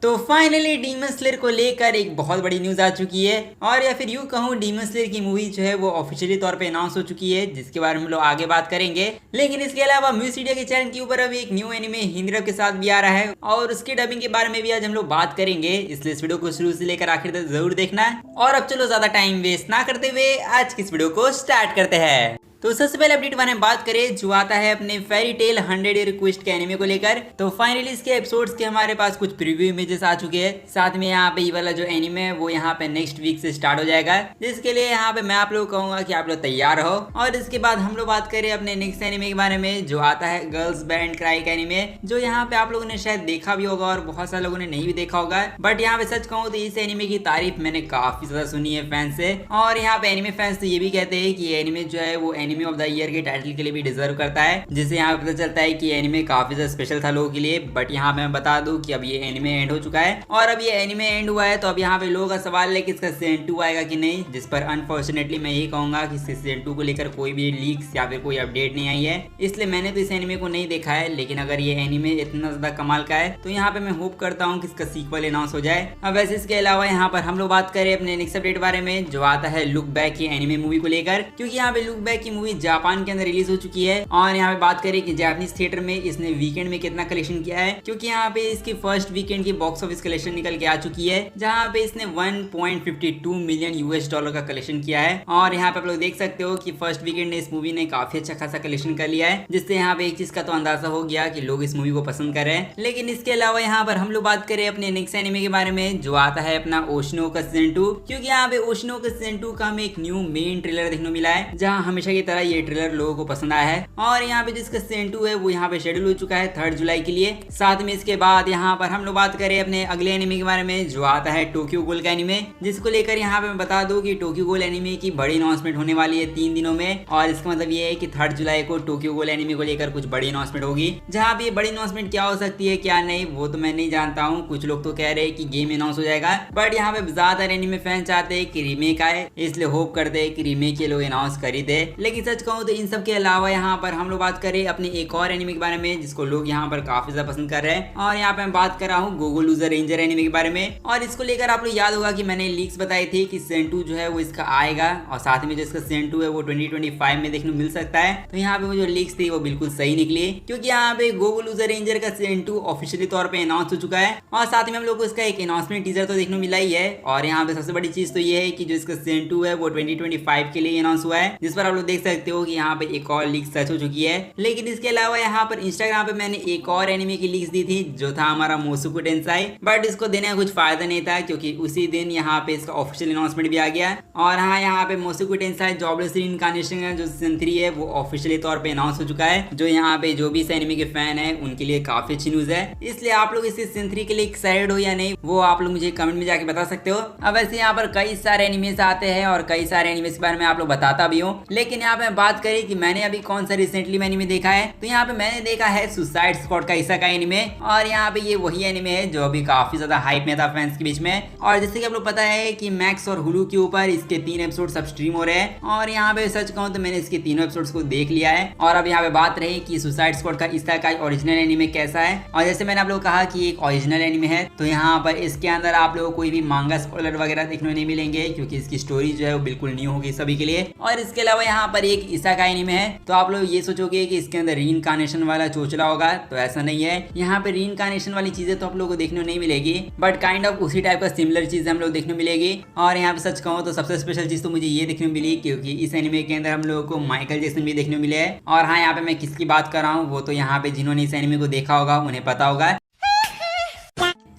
तो finally demon slayer को लेकर एक बहुत बड़ी न्यूज आ चुकी है, और या फिर यूं कहूं डीमन स्लेयर की मूवी जो है वो ऑफिशियली तौर पे अनाउंस हो चुकी है, जिसके बारे में हम लोग आगे बात करेंगे। लेकिन इसके अलावा म्यूजिक इंडिया के चैनल के ऊपर अभी एक न्यू एनिमे हिंदी डब के साथ भी आ रहा है, और उसके डबिंग के बारे में भी आज हम लोग बात करेंगे। इसलिए इस वीडियो को शुरू से लेकर आखिर तक जरूर देखना है। और अब चलो ज्यादा टाइम वेस्ट ना करते हुए आज की इस वीडियो को स्टार्ट करते हैं। तो सबसे पहले अपडेट बारे में बात करें जो आता है अपने फेरी टेल 100 रिक्वेस्ट के एनिमे को लेकर। तो फाइनली इसके एपिसोड्स के हमारे पास कुछ प्रीव्यू इमेजेस आ चुके हैं। साथ में यहाँ पे ये वाला जो एनिमे है वो यहाँ पे नेक्स्ट वीक से स्टार्ट हो जाएगा, जिसके लिए यहाँ पे मैं आप लोग कहूंगा कि आप लोग तैयार रहो। और इसके बाद हम लोग बात करें अपने नेक्स्ट एनिमे के बारे में जो आता है गर्ल्स बैंड क्राई का एनिमे, जो यहाँ पे आप लोगों ने शायद देखा भी होगा और बहुत सारे लोगों ने नहीं भी देखा होगा। बट यहाँ पे सच कहूँ तो इस एनिमे की तारीफ मैंने काफी ज्यादा सुनी है फैंस से, और यहाँ पे एनिमे फैंस तो ये भी कहते हैं कि ये एनिमे जो है वो एनिमे ऑफ द ईयर के टाइटल के लिए भी डिजर्व करता है, जिससे यहाँ पे पता चलता है कि एनिमे काफी ज्यादा स्पेशल था लोगों के लिए। बट यहाँ पे मैं बता दूं कि अब ये एनिमे एंड हो चुका है, और अब ये एनिमे एंड हुआ है तो अब यहाँ पे लोगों का सवाल है कि इसका सीजन 2 आएगा कि नहीं, जिस पर अनफॉर्चुनेटली मैं यही कहूंगा कि सीजन 2 को लेकर कोई भी लीक्स या फिर कोई अपडेट नहीं आई है। इसलिए मैंने तो इस एनिमे को नहीं देखा है, लेकिन अगर ये एनिमे इतना ज्यादा कमाल का है तो यहाँ पे मैं होप करता हूँ कि इसका सीक्वल अनाउंस हो जाए। अब वैसे इसके अलावा यहाँ पर हम लोग बात करें अपने नेक्स्ट अपडेट बारे में जो आता है लुक बैक की एनिमे मूवी को लेकर, क्योंकि यहाँ पे लुक बैक की मूवी जापान के अंदर रिलीज हो चुकी है। और यहाँ पे बात करें कि जापानीज थिएटर में इसने वीकेंड में कितना कलेक्शन किया है, क्योंकि यहाँ पे इसकी फर्स्ट वीकेंड की बॉक्स ऑफिस कलेक्शन निकल के आ चुकी है, जहाँ पे इसने 1.52 मिलियन यूएस डॉलर का कलेक्शन किया है। और यहाँ पे आप लोग देख सकते हो कि फर्स्ट वीकेंड ने इस मूवी ने काफी अच्छा खासा कलेक्शन कर लिया है, जिससे यहाँ पे एक चीज का तो अंदाजा हो गया कि लोग इस मूवी को पसंद कर रहे हैं। लेकिन इसके अलावा यहाँ पर हम लोग बात करें अपने नेक्स्ट एनिमे के बारे में जो आता है अपना ओशनो का सीजन 2, क्योंकि यहाँ पे ओशनो का सीजन 2 का हमें एक न्यू मेन ट्रेलर देखने को मिला है, जहाँ हमेशा की तरह ये ट्रेलर लोगों को पसंद आया है। और यहाँ पे जिसका सीजन 2 है वो यहाँ पे शेड्यूल हो चुका है 3 जुलाई के लिए। साथ में इसके बाद यहाँ पर हम लोग बात करें अपने अगले एनिमे के बारे में जो आता है टोक्यो गहोल का एनिमे, जिसको लेकर यहाँ पे मैं बता दूं कि टोक्यो गहोल एनिमे की बड़ी अनाउंसमेंट होने वाली है 3 दिनों में। और इसका मतलब ये है कि 3 जुलाई को टोक्यो गहोल एनिमे को लेकर कुछ बड़ी अनाउंसमेंट होगी। जहाँ पे ये बड़ी अनाउंसमेंट क्या हो सकती है क्या नहीं वो तो मैं नहीं जानता हूँ। कुछ लोग तो कह रहे हैं कि गेम अनाउंस हो जाएगा, बट यहाँ पे ज्यादातर एनिमे फैन चाहते हैं कि रीमेक आए, इसलिए होप करते हैं कि रीमेक के लोग अनाउंस कर ही दे। लेकिन सच कहूँ तो इन सब के अलावा यहाँ पर हम लोग बात करें अपने एक और एनिमे के बारे में जिसको लोग यहाँ पर काफी ज्यादा पसंद कर रहे हैं, और यहाँ पे मैं बात कर रहा हूँ गोगो लूजर रेंजर एनिमे के बारे में। और इसको लेकर आप लोग याद होगा कि मैंने लीक्स बताई थी कि सीजन 2 जो है वो इसका आएगा, और साथ में जो इसका सीजन 2 है वो 2025 में देखने को मिल सकता है। तो यहाँ पे वो जो लीक्स थी वो बिल्कुल सही निकली, क्योंकि यहाँ पे गोगो लूजर रेंजर का सीजन 2 ऑफिशियली तौर पे अनाउंस हो चुका है, और साथ में हम लोग को इसका एक अनाउंसमेंट टीजर तो देखने को मिला ही है। और यहाँ पे सबसे बड़ी चीज तो ये है कि जो इसका सीजन 2 है वो 2025 के लिए अनाउंस हुआ है, जिस पर आप लोग देख सकते हो कि यहाँ पे एक और लीक सच हो चुकी है। लेकिन इसके अलावा यहाँ पर इंस्टाग्राम पे मैंने एक और एनिमे की लीक्स दी थी जो था हमारा मोसुको टेंसाई, बट इसको देने का कुछ फायदा नहीं था, क्योंकि उसी दिन यहाँ पे इसका ऑफिशियल अनाउंसमेंट भी आ गया। और हाँ, यहाँ पे मोसुको टेंसाई जॉबलेस रीइंकार्नेशन का जो सीजन 3 है वो ऑफिशियली तौर पे अनाउंस हो चुका है, जो यहाँ पे जो भी इस एनिमे के फैन है उनके लिए काफी अच्छी न्यूज है। इसलिए आप लोग इस सीजन 3 के लिए एक्साइटेड हो या नहीं वो आप लोग मुझे कमेंट में जाके बता सकते हो। अब वैसे यहाँ पर कई सारे एनिमेस आते हैं और कई सारे एनिमेस के बारे में आप लोग बताता भी हूँ, लेकिन यहाँ पे बात करें कि मैंने अभी कौन सा रिसेंटली में एनिमे देखा है, तो यहाँ पे मैंने देखा है सुसाइड स्क्वाड का इसा का एनिमे। और यहाँ पे ये वही एनिमे है जो अभी काफी ज्यादा हाइप में था फैंस के बीच में। और जैसे कि आप लोग पता है कि मैक्स और हुलू के ऊपर इसके 3 एपिसोड सब स्ट्रीम हो रहे हैं, और यहाँ पे सच कहूँ तो मैंने इसके तीनों एपिसोड्स को देख लिया है। और अब यहाँ पे बात रही कि सुसाइड स्क्वाड का इसा का ओरिजिनल एनिमे कैसा है, और जैसे मैंने आप लोग कहा कि एक ओरिजिनल एनिमे है, तो यहाँ पर इसके अंदर आप लोगों को कोई भी मांगा स्पॉइलर वगैरह देखने नहीं मिलेंगे, क्योंकि इसकी स्टोरी जो है वो बिल्कुल न्यू होगी सभी के लिए। और इसके अलावा यहाँ पर एक इसा का एनिमे है, तो आप लोग ये सोचोगे कि इसके अंदर रीइंकार्नेशन वाला चोचला होगा, तो ऐसा नहीं है। यहाँ पे रीइंकार्नेशन वाली चीजें तो आप लोगों को देखने को नहीं मिलेगी, बट काइंड ऑफ उसी टाइप का सिमिलर चीज हम लोग देखने को मिलेगी। और यहाँ पे सच कहूँ तो सबसे स्पेशल चीज तो मुझे ये देखने को मिली, क्योंकि इस एनिमे के अंदर हम लोगों को माइकल जैक्सन भी देखने को मिले हैं। और हाँ, यहाँ पे मैं किसकी बात कर रहा हूँ वो तो यहाँ पे जिन्होंने इस एनिमे को देखा होगा उन्हें पता होगा।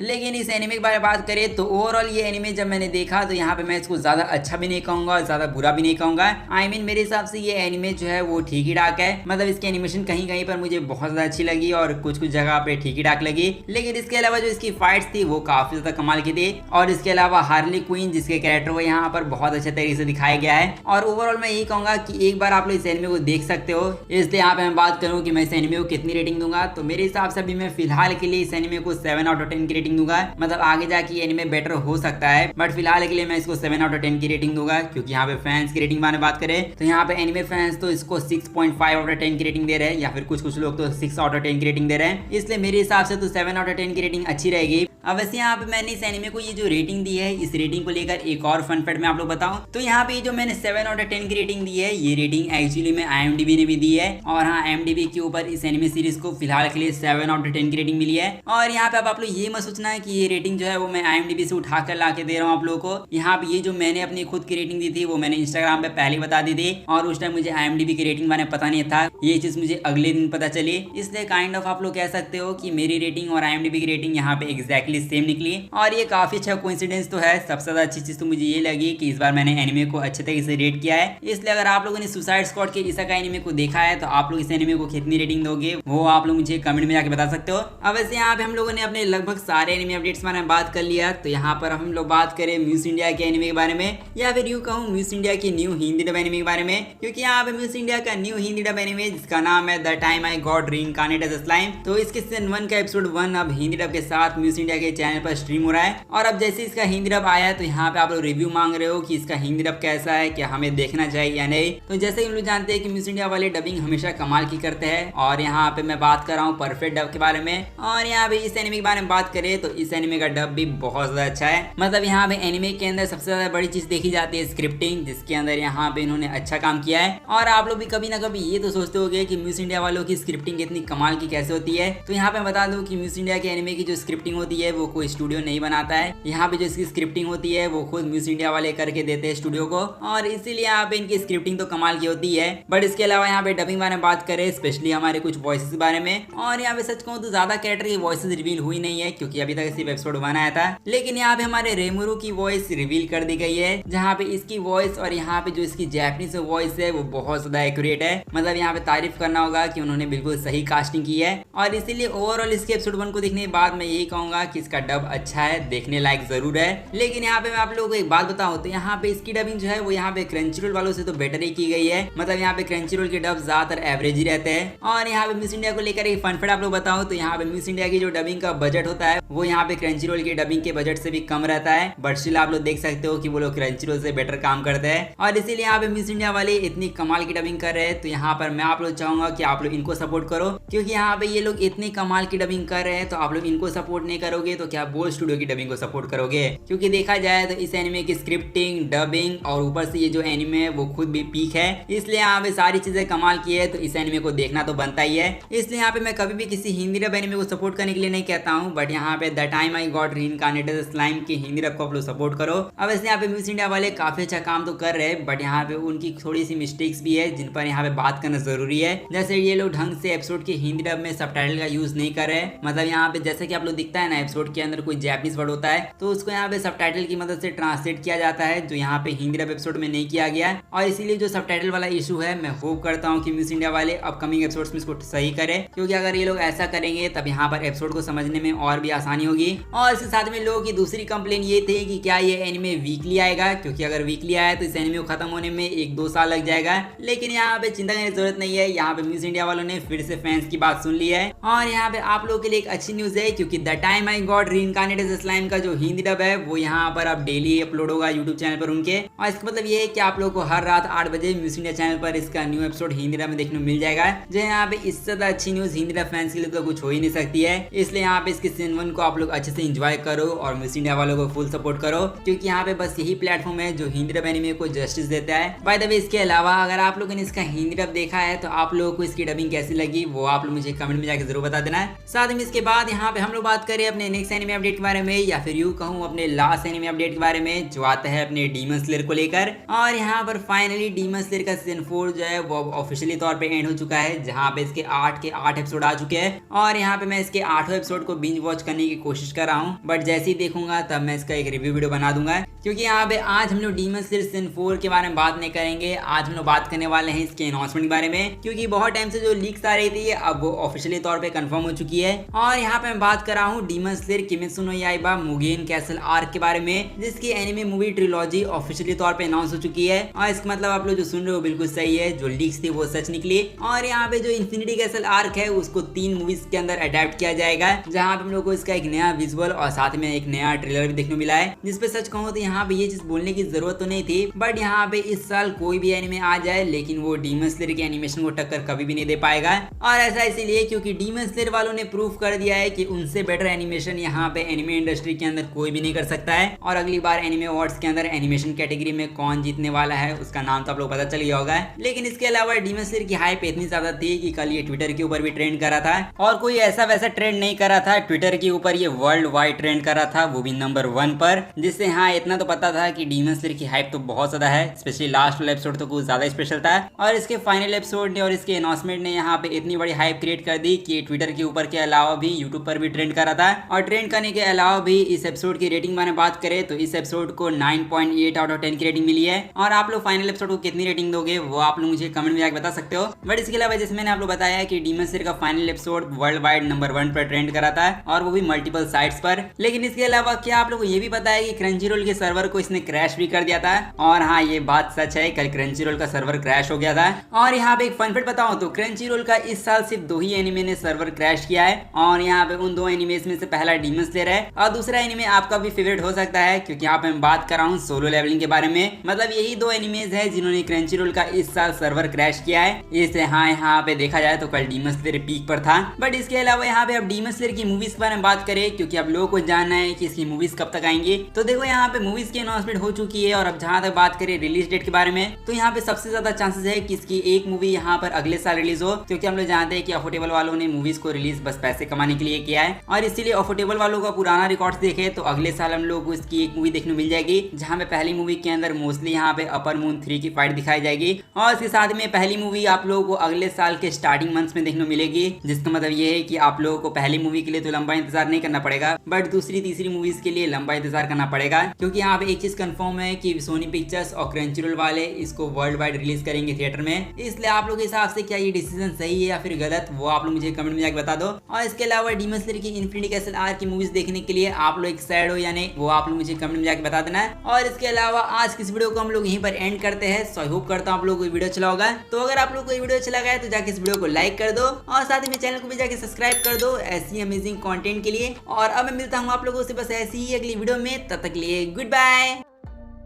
लेकिन इस एनिमे के बारे में बात करें तो ओवरऑल ये एनिमे जब मैंने देखा तो यहाँ पे मैं इसको ज्यादा अच्छा भी नहीं कहूंगा और ज्यादा बुरा भी नहीं कहूंगा। आई मीन मेरे हिसाब से ये एनिमे जो है वो ठीक ही ठाक है, मतलब इसकी एनिमेशन कहीं कहीं पर मुझे बहुत ज्यादा अच्छी लगी और कुछ कुछ जगह पे ठीक ही ठाक लगी। लेकिन इसके अलावा जो इसकी फाइट्स थी वो काफी ज्यादा कमाल की थी, और इसके अलावा हार्ली क्वीन जिसके कैरेक्टर को यहाँ पर बहुत अच्छे तरीके से दिखाया गया है। और ओवरऑल मैं यही कहूंगा कि एक बार आप लोग इस एनिमे को देख सकते हो। इसलिए यहाँ पे मैं बात करूँ कि मैं इस एनिमे को कितनी रेटिंग दूंगा, तो मेरे हिसाब से अभी मैं फिलहाल के लिए इस एनिमे को 7 आउट ऑफ 10 की रेटिंग रेटिंग दूंगा। मतलब आगे जाके ये एनिमे बेटर हो सकता है, बट फिलहाल के लिए मैं इसको 7 आउट ऑफ 10 की रेटिंग दूंगा। क्योंकि यहाँ पे फैंस की रेटिंग में बात करें तो यहाँ पे एनिमे फैंस तो इसको 6.5 आउट ऑफ 10 की रेटिंग दे रहे हैं, या फिर कुछ लोग तो 6 आउट ऑफ 10 की रेटिंग दे रहे हैं। इसलिए मेरे हिसाब से तो 7 आउट ऑफ 10 की रेटिंग अच्छी रहेगी। अब वैसे यहाँ पे मैंने इस एनिमे को ये जो रेटिंग दी है, इस रेटिंग को लेकर एक और फन फैक्ट मैं आप लोग बताऊं तो यहाँ पे जो मैंने 7 आउट ऑफ 10 की रेटिंग दी है, ये रेटिंग एक्चुअली में IMDb ने भी दी है। और हाँ, IMDb के ऊपर इस एनिमे सीरीज को फिलहाल के लिए 7 आउट ऑफ 10 की रेटिंग मिली है। और यहाँ पे अब आप लोग ये मत सोचना है कि ये रेटिंग जो है वो मैं IMDb से उठा कर ला के दे रहा हूँ आप लोगों को। यहाँ पे ये जो मैंने अपनी खुद की रेटिंग दी थी वो मैंने इंस्टाग्राम पे पहले बता दी थी, और उस टाइम मुझे IMDb की रेटिंग मैंने पता नहीं था, ये चीज मुझे अगले दिन पता चली। इसलिए काइंड ऑफ आप लोग कह सकते हो कि मेरी रेटिंग और IMDb की रेटिंग यहाँ पे एग्जैक्टली सेम निकली, और ये काफी अच्छा कोइंसिडेंस तो है। सबसे ज्यादा अच्छी चीज तो मुझे ये लगी कि इस बार मैंने एनिमे को अच्छे तरीके से रेट किया है। इसलिए अगर आप लोगों ने सुसाइड स्क्वाड के इसेकाई एनिमे को देखा है तो आप लोग इस एनिमे को कितनी रेटिंग दोगे वो आप लोग मुझे कमेंट में जाके बता सकते हो। अब वैसे यहाँ पे हम लोगों ने अपने लगभग सारे एनिमे अपडेट्स बारे में बात कर लिया, तो यहाँ पर हम लोग बात करें म्यूज इंडिया के एनिमे के बारे में, या फिर यूं कहूँ म्यूज इंडिया की न्यू हिंदी डब एनिमे के बारे में। क्योंकि यहाँ पे म्यूज इंडिया का न्यू हिंदी डब एनिमे जिसका नाम है the time I got reincarnated as slime, तो इसके सीजन 1 का एपिसोड 1 अब हिंदी डब के साथ म्यूज इंडिया के चैनल पर स्ट्रीम हो रहा है। और अब जैसे इसका हिंदी डब आया तो यहाँ पे आप लोग रिव्यू मांग रहे हो कि इसका हिंदी डब कैसा है, क्या हमें देखना चाहिए या नहीं। तो जैसे हम लोग जानते हैं कि म्यूज इंडिया वाले डबिंग हमेशा कमाल की करते हैं, और यहाँ पे मैं बात कर रहा हूँ परफेक्ट डब के बारे में। और यहाँ पे इस एनिमे के बारे में बात करें तो इस एनिमे का डब भी बहुत ज्यादा अच्छा है। मतलब यहाँ पे एनिमे के अंदर सबसे ज्यादा बड़ी चीज देखी जाती है स्क्रिप्टिंग, जिसके अंदर यहाँ पे इन्होंने अच्छा काम किया है। और आप लोग भी कभी ना कभी ये तो सोचते होंगे कि म्यूज इंडिया वालों की स्क्रिप्टिंग इतनी कमाल की कैसे होती है। तो यहाँ पे बता दूं कि म्यूज इंडिया के एनिमे की जो स्क्रिप्टिंग होती है वो कोई स्टूडियो नहीं बनाता है। यहाँ पे जो इसकी स्क्रिप्टिंग होती है वो खुद म्यूज इंडिया वाले करके देते हैं स्टूडियो को, और इसीलिए यहाँ पे इनकी स्क्रिप्टिंग तो कमाल की होती है। बट इसके अलावा यहाँ पे डबिंग बारे में बात करें, स्पेशली हमारे कुछ वॉइसेस के बारे में, और यहाँ पे सच कहूँ तो ज्यादा कैरेक्टर की वॉइसेस रिवील हुई नहीं है, क्योंकि अभी तक सिर्फ एपिसोड 1 आया था। लेकिन यहाँ पे हमारे रेमुरु की वॉइस रिवील कर दी गई है, जहाँ पे इसकी वॉइस और यहाँ पे जो इसकी जैपनीज वॉइस है वो बहुत ज्यादा एक्यूरेट है। मतलब यहाँ पे तारीफ करना होगा कि उन्होंने बिल्कुल सही कास्टिंग की है, और इसीलिए ओवरऑल इसके एपिसोड 1 को देखने के बाद मैं यही कहूंगा कि इसका डब अच्छा है, देखने लायक जरूर है। लेकिन यहाँ पे मैं आप लोगों को एक बात बताऊं तो यहाँ पे इसकी डबिंग जो है वो यहाँ पे क्रंचीरोल वालों से तो बेटर ही की गई है। मतलब यहाँ पे क्रंचीरोल के डब ज्यादातर एवरेज ही रहते हैं। और यहाँ पे म्यूज इंडिया को लेकर एक फन फैक्ट आप लोग बताऊं तो यहाँ पे म्यूज इंडिया की जो डबिंग का बजट होता है वो यहाँ पे क्रंचीरोल की डबिंग के बजट से भी कम रहता है। बट स्टिल आप लोग देख सकते हो कि वो लोग क्रंचीरोल से बेटर काम करते हैं, और इसीलिए यहाँ पे म्यूज इंडिया वाले इतनी कमाल की डबिंग कर रहे हैं। तो यहाँ पर मैं आप लोग चाहूंगा कि आप लोग इनको सपोर्ट करो, क्योंकि यहाँ पे ये लोग इतनी कमाल की डबिंग कर रहे हैं। तो आप लोग इनको सपोर्ट नहीं करोगे तो क्या बोल स्टूडियो की डबिंग को सपोर्ट करोगे? क्योंकि देखा जाए तो इस एनिमे की स्क्रिप्टिंग, डबिंग और ऊपर से ये जो एनिमे है वो खुद भी पीक है। इसलिए यहाँ पे सारी चीजें कमाल की है, तो इस एनिमे को देखना तो बनता ही है। इसलिए यहाँ पे मैं कभी भी किसी हिंदी डब एनिमे को सपोर्ट करने के लिए नहीं कहता हूँ, बट यहाँ पे the time I got reincarnated as slime की हिंदी डब को आप लोग सपोर्ट करो। अब वैसे यहाँ पे म्यूज इंडिया वाले काफी अच्छा काम तो कर रहे हैं, बट यहाँ पे उनकी थोड़ी सी मिस्टेक्स भी है जिन पर यहाँ पे बात करना जरूरी है। जैसे ये लोग ढंग से एपिसोड के हिंदी डब में सबटाइटल का यूज नहीं कर रहे। मतलब यहाँ पे जैसे कि आप लोग दिखता है ना, एपिसोड के अंदर कोई जैपनीज वर्ड होता है तो उसको यहाँ पे सबटाइटल की मदद से ट्रांसलेट किया जाता है, जो यहाँ पे हिंदी डब एपिसोड में नहीं किया गया। और इसीलिए जो सबटाइटल वाला इशू है, मैं होप करता हूँ कि म्यूज इंडिया वाले अपकमिंग एपिसोड्स में इसको सही करें, क्योंकि अगर ये लोग ऐसा करेंगे तब यहाँ पर एपिसोड को समझने में और भी आसानी होगी। और इसके साथ में लोगों की दूसरी कंप्लेन ये थी कि क्या ये एनिमे वीकली आएगा, क्योंकि अगर वीकली आया तो इस एनिमे को खत्म होने में 1-2 साल लग जाएगा। लेकिन यहाँ पे चिंता करने की जरूरत नहीं है, यहाँ पे म्यूज इंडिया वालों ने फिर से फैंस की बात सुन ली है। और यहाँ पे आप लोगों के लिए एक अच्छी न्यूज है, क्योंकि the time I got reincarnated as slime का जो हिंदी डब है वो यहाँ पर अब डेली अपलोड होगा यूट्यूब चैनल पर उनके। और इसका मतलब ये है कि आप लोगों को हर रात 8 बजे म्यूज इंडिया चैनल पर इसका न्यू एपिसोड हिंदी डब में देखने को मिल जाएगा। जो यहाँ पे इससे ज्यादा अच्छी न्यूज हिंदी डब फैंस के लिए तो कुछ हो ही नहीं सकती है। इसलिए यहाँ पे इसके सीजन 1 को आप लोग अच्छे से एंजॉय करो और म्यूज इंडिया वालों को फुल सपोर्ट करो, क्योंकि यहाँ पे बस यही प्लेटफॉर्म है जो हिंदी डब एनिमे को जस्टिस देता है। बाय द वे, इसके अलावा अगर आप लोगों ने इसका हिंदी डब देखा है तो आप लोगों को इसकी डबिंग कैसी लगी वो आप लोग मुझे कमेंट में जाकर जरूर बता देना है। साथ में इसके बाद यहाँ पे हम लोग बात करें अपने नेक्स्ट एनिमे अपडेट के बारे में, या फिर यूं कहूँ अपने लास्ट एनिमे अपडेट के बारे में, जो आता है अपने डीमन स्लेयर को लेकर। और यहाँ पर फाइनली डीमन स्लेयर का सीजन 4 जो है वो ऑफिशियली तौर पे एंड हो चुका है, जहाँ पे इसके 8 के 8 एपिसोड आ चुके हैं। और यहाँ पे मैं इसके 8वें एपिसोड को बिंज वॉच करने की कोशिश कर रहा हूँ, बट जैसे ही देखूंगा तब मैं इसका एक रिव्यू वीडियो बना दूंगा। क्योंकि यहाँ पे आज हम लोग डीमन स्लेयर सीजन 4 के बारे में बात नहीं करेंगे, आज हम लोग बात करने वाले हैं इसके अनाउंसमेंट के बारे में, क्योंकि बहुत टाइम से जो लीक्स आ रही थी अब वो ऑफिशियली तौर पे कंफर्म हो चुकी है। और यहाँ पे मैं बात कर रहा हूँ डीमन स्लेयर किमेत्सु नो याइबा मुगेन कैसल आर्क के बारे में, जिसकी एनिमे मूवी ट्रिलॉजी ऑफिशियली तौर पे अनाउंस हो चुकी है। और इसका मतलब आप लोग जो सुन रहे हो बिल्कुल सही है, जो लीक्स थी वो सच निकली। और यहाँ पे जो इन्फिनिटी कैसल आर्क है उसको 3 मूवीज के अंदर अडेप्ट किया जाएगा, जहाँ पे हम लोग को इसका का एक नया विजुअल और साथ में एक नया ट्रेलर भी देखने मिला है, जिसपे सच कहूँ तो यहाँ पे ये चीज बोलने की जरूरत तो नहीं थी, बट यहाँ पे इस साल कोई भी एनिमे आ जाए लेकिन वो डीमन स्लेयर के एनिमेशन को टक्कर कभी भी नहीं दे पाएगा। और ऐसा इसीलिए क्योंकि डीमन स्लेयर वालों ने प्रूव कर दिया है कि उनसे बेटर एनिमेशन यहाँ पे एनिमे इंडस्ट्री के अंदर कोई भी नहीं कर सकता है। और अगली बार एनिमे अवार्ड्स के अंदर एनिमेशन कैटेगरी में कौन जीतने वाला है उसका नाम तो आप लोग पता चल गया होगा। लेकिन इसके अलावा डीमन स्लेयर की हाइप इतनी ज्यादा थी कि कल ये ट्विटर के ऊपर भी ट्रेंड कर रहा था, और कोई ऐसा वैसा ट्रेंड नहीं कर रहा था, ट्विटर के ऊपर ये वर्ल्ड वाइड ट्रेंड कर रहा था, वो भी नंबर 1 पर। जिससे हाँ इतना तो पता था कि डीमन स्लेयर की हाइप तो बहुत ज्यादा है, स्पेशली लास्ट वाला एपिसोड तो कुछ ज्यादा स्पेशल था। और इसके फाइनल एपिसोड ने और इसके अनाउंसमेंट ने यहाँ पे इतनी बड़ी हाइप क्रिएट कर दी कि ट्विटर के ऊपर के अलावा भी यूट्यूब पर भी ट्रेंड कर रहा था। और ट्रेंड करने के अलावा भी इस एपिसोड की रेटिंग में बात करें तो इस एपिसोड को 9.8 आउट ऑफ 10 की रेटिंग मिली है। और आप लोग फाइनल एपिसोड को कितनी रेटिंग दोगे वो आप लोग मुझे कमेंट में जाकर बता सकते हो। बट इसके अलावा जैसे मैंने आप लोग बताया कि डीमन स्लेयर का final episode world wide number 1 पर ट्रेंड कर रहा था, और वो भी मल्टीपल साइट्स पर। लेकिन इसके अलावा क्या आप लोग को ये भी पता है कि क्रंचीरोल के सर्वर को इसने क्रैश भी कर दिया था। और हाँ ये बात सच है, कल क्रंचीरोल का सर्वर क्रैश हो गया था। और यहाँ पे एक फन फैक्ट बताऊं तो क्रंचीरोल का इस साल सिर्फ 2 ही एनिमे ने सर्वर क्रैश किया है, और यहाँ पे उन 2 एनिमेस में से पहला डीमन स्लेयर है और दूसरा एनिमे आपका भी फेवरेट हो सकता है, क्योंकि यहाँ पे मैं बात कर रहा हूँ सोलो लेवलिंग के बारे में। मतलब यही 2 एनिमेज है जिन्होंने क्रंचीरोल का इस साल सर्वर क्रैश किया है। इससे हाँ यहाँ पे देखा जाए तो कल डीमन स्लेयर पीक पर था। बट इसके अलावा यहाँ पे अब डीमन स्लेयर की मूवीज के बारे में बात करें, क्योंकि अब लोगों को जानना है कि इसकी मूवीज कब तक आएंगी। तो देखो यहाँ पे मूवीज की अनाउंसमेंट हो चुकी है, और अब जहाँ तक बात करें रिलीज डेट के बारे में तो यहाँ पे सबसे ज्यादा चांसेस है कि इसकी एक मूवी यहाँ पर अगले साल रिलीज हो, क्योंकि हम लोग जानते हैं कि अफोर्डेबल वालों ने मूवीज को रिलीज बस पैसे कमाने के लिए किया है। और इसीलिए अफोर्डेबल वालों का पुराना रिकॉर्ड देखे तो अगले साल हम लोग को इसकी एक मूवी देखने मिल जाएगी, जहाँ पे पहली मूवी के अंदर मोस्टली यहाँ पे अपर मून 3 की फाइट दिखाई जाएगी। और इसके साथ में पहली मूवी आप लोगों को अगले साल के स्टार्टिंग मंथ्स में देखने मिलेगी, जिसका मतलब ये है कि आप लोगों को पहली मूवी के लिए तो लंबा इंतजार नहीं करना पड़ेगा, बट दूसरी तीसरी मूवीज के लिए लंबा इंतजार करना पड़ेगा। क्योंकि यहाँ पे एक चीज कंफर्म है कि सोनी पिक्चर्स और क्रंचीरोल वाले इसको वर्ल्ड वाइड रिलीज करेंगे थिएटर में। इसलिए आप लोग के हिसाब से क्या ये डिसीजन सही है या फिर गलत, वो आप लोग मुझे कमेंट में जाकर बता दो। और इसके अलावा डीमन स्लेयर की इन्फिनिटी कैसल आर्क की मूवीज देखने के लिए आप लोग एक्साइटेड हो या नहीं, वो आप लोग मुझे कमेंट में जाकर बता देना है। और इसके अलावा आज की इस वीडियो को हम लोग यहीं पर एंड करते हैं। सो आई होप करता हूँ आप लोग को वीडियो अच्छा होगा। तो अगर आप लोग को वीडियो अच्छा लगा है तो जाके इस वीडियो को लाइक कर दो, और साथ ही में चैनल को भी जाके सब्सक्राइब कर दो ऐसी अमेजिंग कंटेंट के लिए। और अब मैं मिलता हूँ आप लोगों से बस ऐसी ही अगली वीडियो में, तब तक के लिए गुड बाय।